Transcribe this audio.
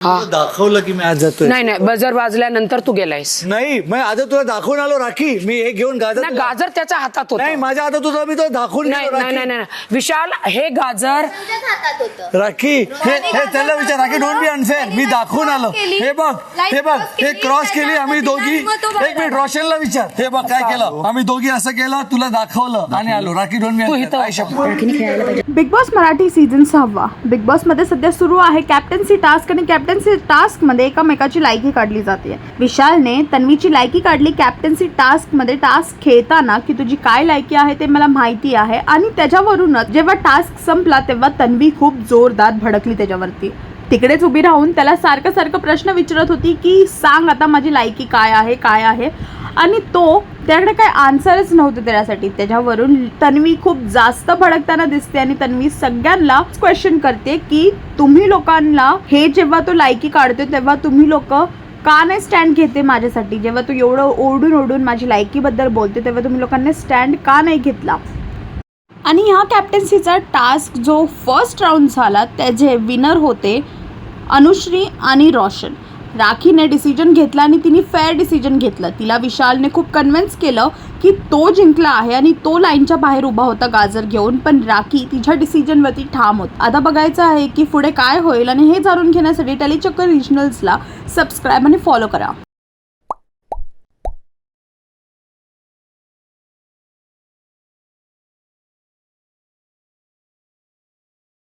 दाखवलं की मी आज जातोय. नाही नाही, बजर वाजल्यानंतर तू गेलायस नाही मग आता तुला दाखवून आलो राखी. मी हे घेऊन गाजर ना, गाजर त्याच्या हातात होतं. नाही माझ्या हातात होतं. मी तो दाखवून नाही गेलो नाही राखी. नाही नाही. विशाल, हे गाजर हातात होतं. राखी हे त्याला विचार. Rakhi don't be unfair. मी दाखवून आलो. हे बघ हे बघ हे क्रॉस केली आम्ही दोघी. एक मिनिट रोशनला विचार. हे बघ काय केलं आम्ही दोघी. असं केलं तुला दाखवलं आणि आलो. Rakhi don't be unfair. Big boss Marathi season 6. Big boss मध्ये सध्या सुरू आहे कॅप्टन्सी टास्क आणि कॅप्टन्सी टास्क मध्ये एकमेकाची लायकी काढली जाते. विशालने तन्वीची लायकी काढली कॅप्टन्सी टास्क मध्ये. टास्क खेळताना की तुझी काय लायकी आहे ते मला माहिती आहे आणि त्याच्यावरूनच जेव्हा टास्क संपला तेव्हा तन्वी खूप जोरदार भडकली त्याच्यावरती. तिकडेच उभी राहून त्याला सारखं सारखं प्रश्न विचारत होती की सांग आता माझी लायकी काय आहे काय आहे, आणि तो त्याकडे काही आन्सरच नव्हतं त्याच्यासाठी. त्याच्यावरून तन्वी खूप जास्त भडकताना दिसते आणि तन्वी सगळ्यांना क्वेश्चन करते की तुम्ही लोकांना हे जेव्हा तो लायकी काढतो तेव्हा तुम्ही लोक का नाही स्टँड घेते माझ्यासाठी. जेव्हा तू एवढं ओरडून ओरडून माझी लायकीबद्दल बोलते तेव्हा तुम्ही लोकांनी स्टँड का नाही घेतला. आणि ह्या कॅप्टन्सीचा टास्क जो फर्स्ट राऊंड झाला त्याचे विनर होते अनुश्री आणि रोशन. राखीने डिसिजन घेतला आणि तिने फेअर डिसिजन घेतलं. तिला विशालने खूप कन्व्हिन्स केलं की तो जिंकला आहे आणि तो लाईनच्या बाहेर उभा होता गाजर घेऊन, पण राखी तिच्या डिसिजनवरती ठाम होत. आता बघायचं आहे की पुढे काय होईल आणि हे जाणून घेण्यासाठी टेलीचक्कर रिजनल्सला सबस्क्राईब आणि फॉलो करा.